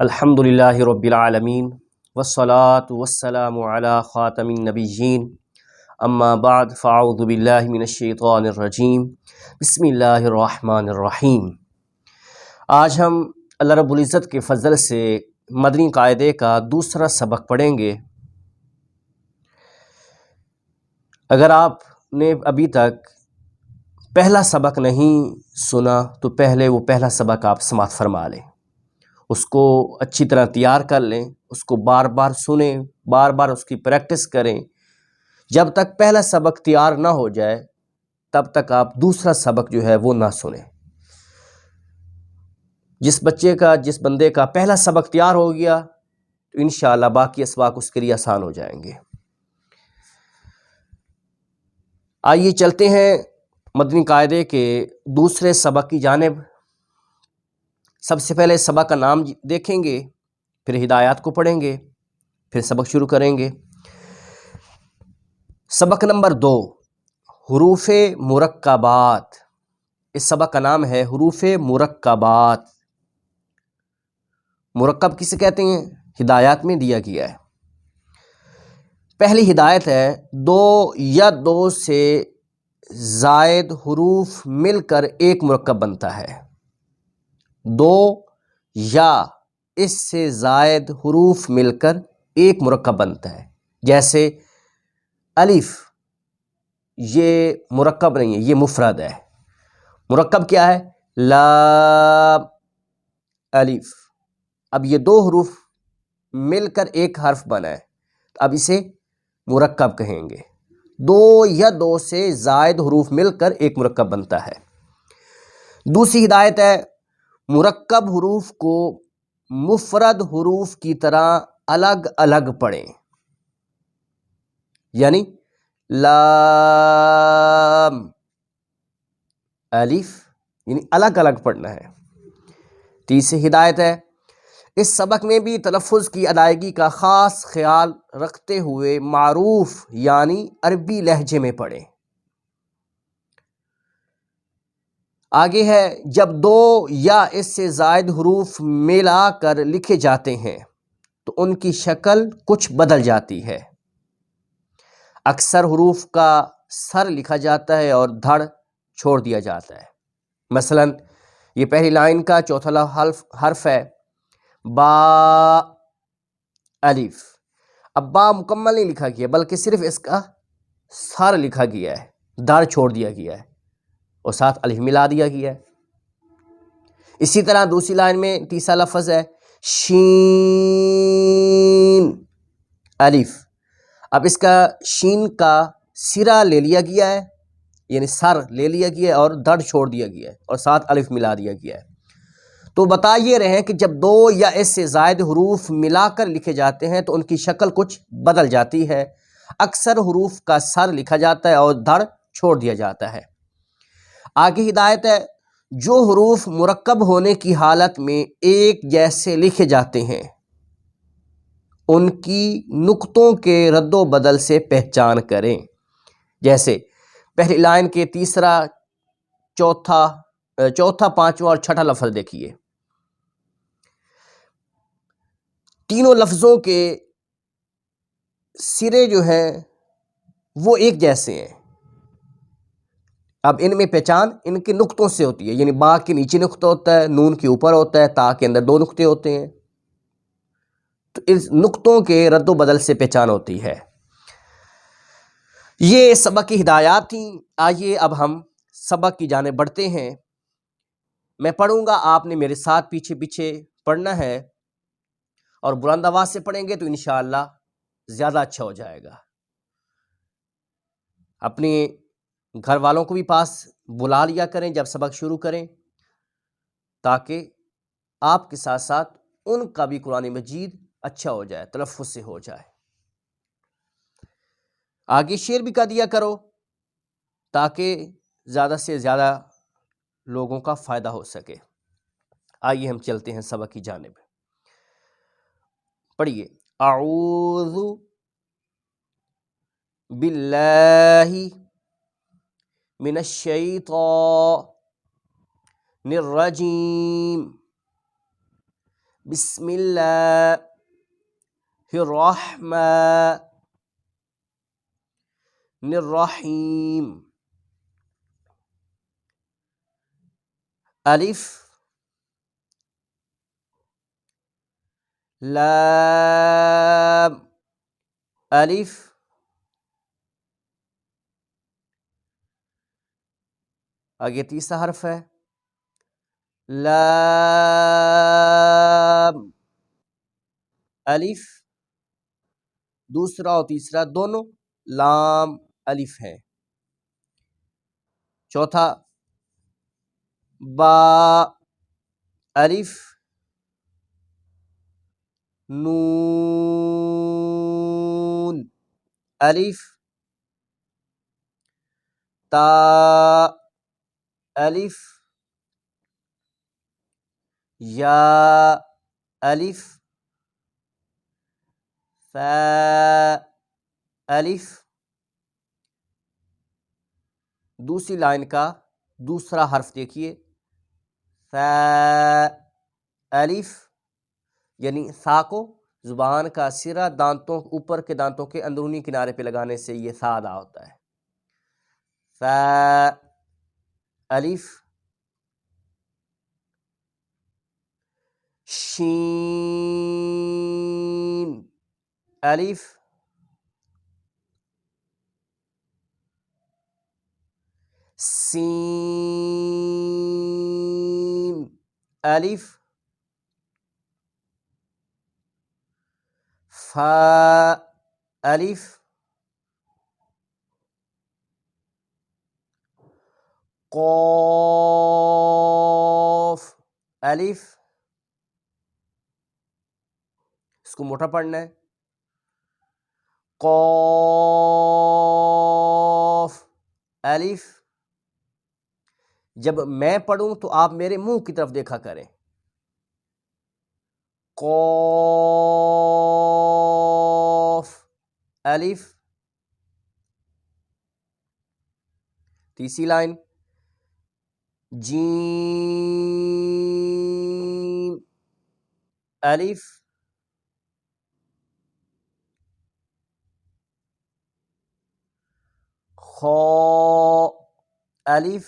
الحمدللہ رب العالمین والصلاة والسلام علی خاتم النبیین اما بعد فاعوذ باللہ من الشیطان الرجیم بسم اللہ الرحمن الرحیم۔ آج ہم اللہ رب العزت کے فضل سے مدنی قاعدے کا دوسرا سبق پڑھیں گے۔ اگر آپ نے ابھی تک پہلا سبق نہیں سنا تو پہلے وہ پہلا سبق آپ سماعت فرما لیں، اس کو اچھی طرح تیار کر لیں، اس کو بار بار سنیں، بار بار اس کی پریکٹس کریں۔ جب تک پہلا سبق تیار نہ ہو جائے تب تک آپ دوسرا سبق جو ہے وہ نہ سنیں۔ جس بندے کا پہلا سبق تیار ہو گیا تو انشاءاللہ باقی اسباق اس کے لیے آسان ہو جائیں گے۔ آئیے چلتے ہیں مدنی قاعدے کے دوسرے سبق کی جانب۔ سب سے پہلے سبق کا نام دیکھیں گے، پھر ہدایات کو پڑھیں گے، پھر سبق شروع کریں گے۔ سبق نمبر 2، حروف مرکبات۔ اس سبق کا نام ہے حروف مرکبات۔ مرکب کسے کہتے ہیں؟ ہدایات میں دیا گیا ہے۔ پہلی ہدایت ہے 2 یا 2 سے زائد حروف مل کر ایک مرکب بنتا ہے۔ 2 یا اس سے زائد حروف مل کر ایک مرکب بنتا ہے۔ جیسے الف، یہ مرکب نہیں ہے، یہ مفرد ہے۔ مرکب کیا ہے؟ لام، الف۔ اب یہ 2 حروف مل کر ایک حرف بنا ہے، اب اسے مرکب کہیں گے۔ 2 یا 2 سے زائد حروف مل کر ایک مرکب بنتا ہے۔ دوسری ہدایت ہے مرکب حروف کو مفرد حروف کی طرح الگ الگ پڑھیں، یعنی لام، الف، یعنی الگ الگ پڑھنا ہے۔ تیسری ہدایت ہے اس سبق میں بھی تلفظ کی ادائیگی کا خاص خیال رکھتے ہوئے معروف یعنی عربی لہجے میں پڑھیں۔ آگے ہے جب 2 یا اس سے زائد حروف ملا کر لکھے جاتے ہیں تو ان کی شکل کچھ بدل جاتی ہے۔ اکثر حروف کا سر لکھا جاتا ہے اور دھڑ چھوڑ دیا جاتا ہے۔ مثلا یہ پہلی لائن کا چوتھا حرف ہے با، الف۔ اب با مکمل نہیں لکھا گیا بلکہ صرف اس کا سر لکھا گیا ہے، دھڑ چھوڑ دیا گیا ہے اور ساتھ الف ملا دیا گیا ہے۔ اسی طرح دوسری لائن میں تیسرا لفظ ہے شین، الف۔ اب اس کا شین کا سرا لے لیا گیا ہے، یعنی سر لے لیا گیا ہے اور دھڑ چھوڑ دیا گیا ہے اور ساتھ الف ملا دیا گیا ہے۔ تو بتا یہ رہے ہیں کہ جب 2 یا اس سے زائد حروف ملا کر لکھے جاتے ہیں تو ان کی شکل کچھ بدل جاتی ہے۔ اکثر حروف کا سر لکھا جاتا ہے اور دھڑ چھوڑ دیا جاتا ہے۔ آگے ہدایت ہے جو حروف مرکب ہونے کی حالت میں ایک جیسے لکھے جاتے ہیں ان کی نقطوں کے رد و بدل سے پہچان کریں۔ جیسے پہلی لائن کے تیسرا، چوتھا، پانچواں اور چھٹا لفظ دیکھیے، تینوں لفظوں کے سرے جو ہیں وہ ایک جیسے ہیں۔ اب ان میں پہچان ان کے نقطوں سے ہوتی ہے، یعنی با کے نیچے نقطہ ہوتا ہے، نون کے اوپر ہوتا ہے، تا کے اندر 2 نقطے ہوتے ہیں، تو اس نقطوں کے رد و بدل سے پہچان ہوتی ہے۔ یہ سبق کی ہدایات تھیں۔ آئیے اب ہم سبق کی جانب بڑھتے ہیں۔ میں پڑھوں گا، آپ نے میرے ساتھ پیچھے پیچھے پڑھنا ہے اور بلند آواز سے پڑھیں گے تو انشاءاللہ زیادہ اچھا ہو جائے گا۔ اپنے گھر والوں کو بھی پاس بلا لیا کریں جب سبق شروع کریں، تاکہ آپ کے ساتھ ساتھ ان کا بھی قرآن مجید اچھا ہو جائے، تلفظ سے ہو جائے۔ آگے شیئر بھی کر دیا کرو تاکہ زیادہ سے زیادہ لوگوں کا فائدہ ہو سکے۔ آئیے ہم چلتے ہیں سبق کی جانب۔ پڑھیے، اعوذ باللہ من الشیطان الرجیم بسم اللہ الرحمن الرحیم. الف لام الف آگے تیسرا حرف ہے لام الف، دوسرا اور تیسرا دونوں لام الف ہے. چوتھا با الف نون الف تا الف یا الف فا الف. دوسری لائن کا دوسرا حرف دیکھیے فا الف، یعنی سا کو زبان کا سرا دانتوں اوپر کے دانتوں کے اندرونی کنارے پہ لگانے سے یہ سا ادا ہوتا ہے. فا الف شین الف سین الف فا الف قاف الف. اس کو موٹا پڑھنا ہے قاف الف. جب میں پڑھوں تو آپ میرے منہ کی طرف دیکھا کریں. قاف الف. تیسری لائن جیم الف خا الف.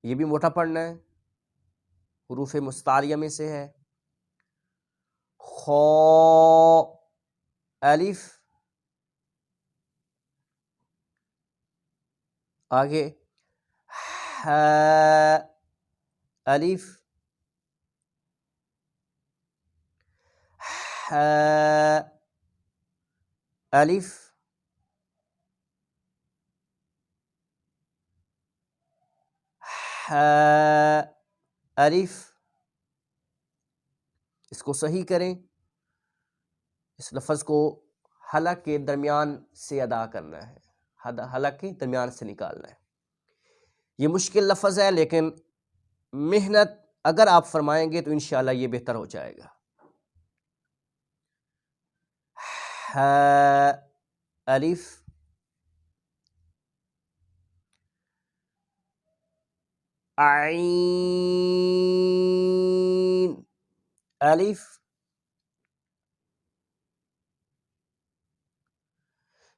یہ بھی موٹا پڑھنا ہے، حروف مستعلیہ میں سے ہے. خا الف. آگے ح الف ح الف ح الف. اس کو صحیح کریں، اس لفظ کو حلق کے درمیان سے ادا کرنا ہے، حلق کے درمیان سے نکالنا ہے. یہ مشکل لفظ ہے لیکن محنت اگر آپ فرمائیں گے تو انشاءاللہ یہ بہتر ہو جائے گا. ح الف عین الف.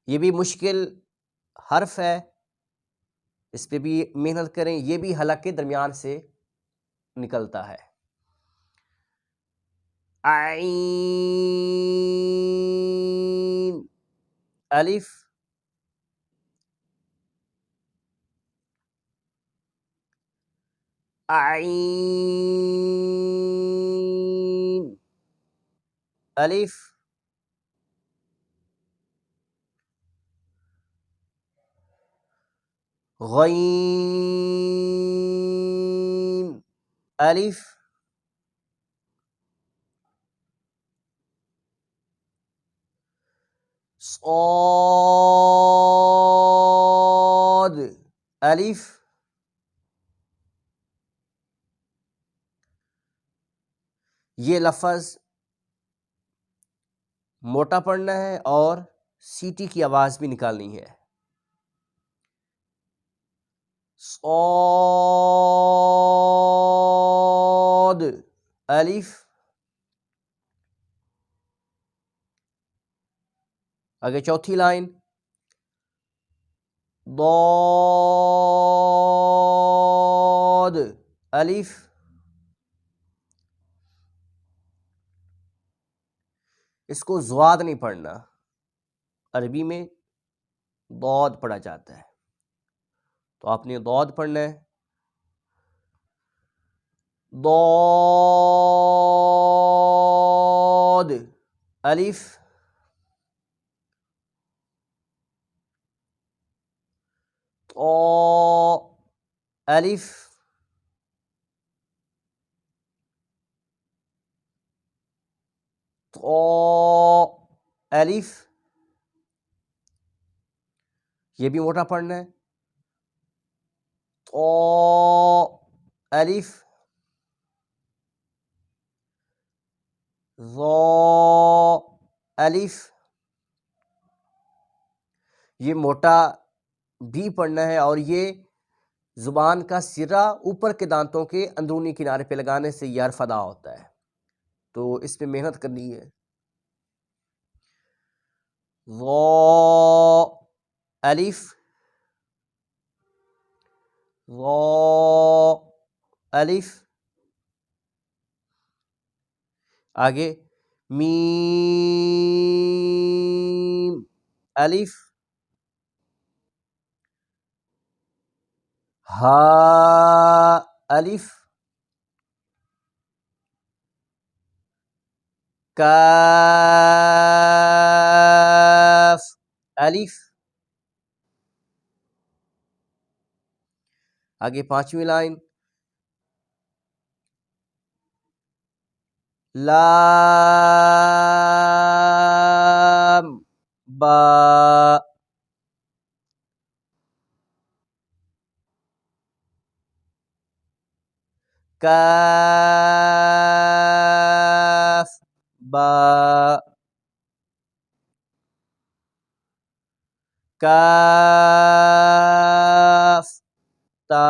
یہ بھی مشکل حرف ہے، اس پہ بھی محنت کریں. یہ بھی حلق کے درمیان سے نکلتا ہے. عین الف عین الف غین الف صاد الف. یہ لفظ موٹا پڑھنا ہے اور سیٹی کی آواز بھی نکالنی ہے. صاد ضاد الف. آگے چوتھی لائن ضاد الف. اس کو ضاد نہیں پڑھنا، عربی میں ضاد پڑھا جاتا ہے، تو آپ نے ضاد پڑھنا ہے. ضاد الف. الف. الف. یہ بھی موٹا پڑھنا ہے. الف. الف. یہ موٹا بھی پڑھنا ہے، اور یہ زبان کا سرا اوپر کے دانتوں کے اندرونی کنارے پہ لگانے سے یہ حرف ادا ہوتا ہے، تو اس پہ محنت کرنی ہے. الف. الف. آگے میم الف. ہا الف. کاف الف. آگے پانچویں لائن لام با. کاف با. کاف تا.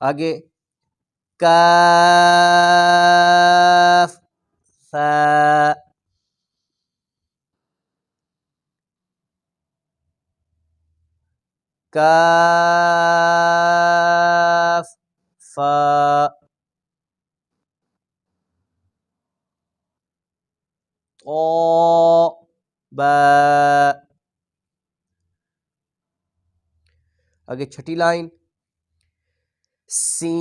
آگے کاف فا. کاف فا. با. آگے چھٹی لائن سین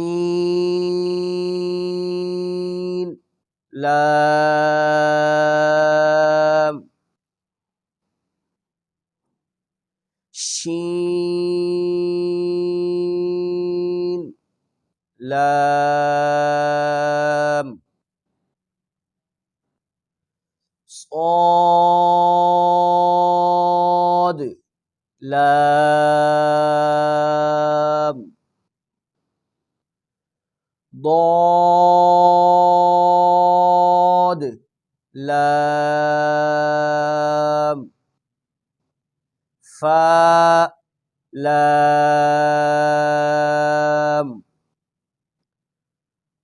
لام شین لام صاد لام ضاد لام فا لام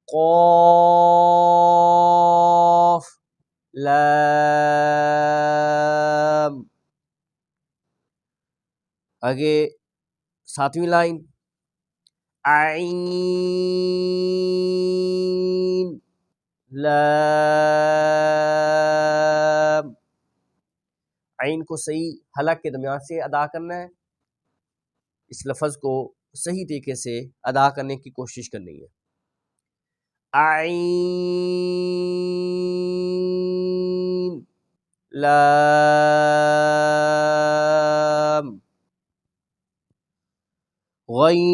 قاف لام. آگے ساتویں لائن عین لام. عین کو صحیح حلق کے درمیان سے ادا کرنا ہے، اس لفظ کو صحیح طریقے سے ادا کرنے کی کوشش کرنی ہے. عین لام. غین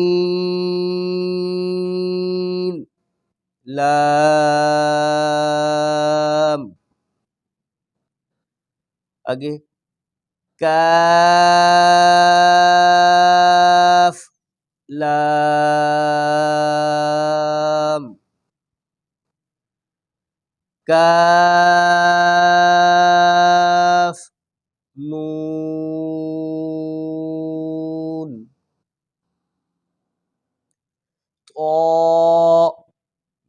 لام. آگے کاف لام. کاف نون.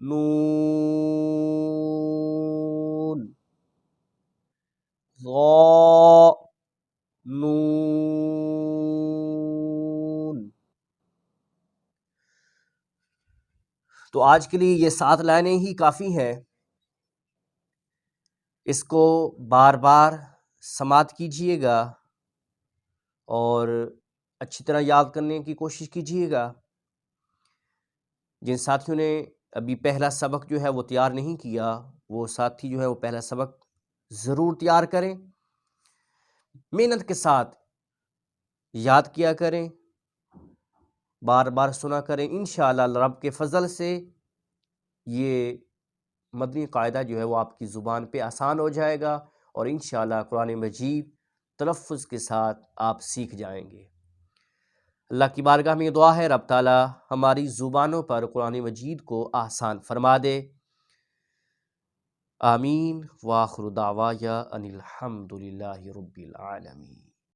نون ظا نون. تو آج کے لیے یہ 7 لائنیں ہی کافی ہیں. اس کو بار بار سماعت کیجیے گا اور اچھی طرح یاد کرنے کی کوشش کیجیے گا. جن ساتھیوں نے ابھی پہلا سبق جو ہے وہ تیار نہیں کیا، وہ ساتھی جو ہے وہ پہلا سبق ضرور تیار کریں، محنت کے ساتھ یاد کیا کریں، بار بار سنا کریں. انشاءاللہ رب کے فضل سے یہ مدنی قاعدہ جو ہے وہ آپ کی زبان پہ آسان ہو جائے گا اور انشاءاللہ قرآن مجید تلفظ کے ساتھ آپ سیکھ جائیں گے. اللہ کی بارگاہ میں یہ دعا ہے رب تعالی ہماری زبانوں پر قرآن مجید کو آسان فرما دے. آمین. وآخر دعوایا ان الحمد للہ رب العالمین.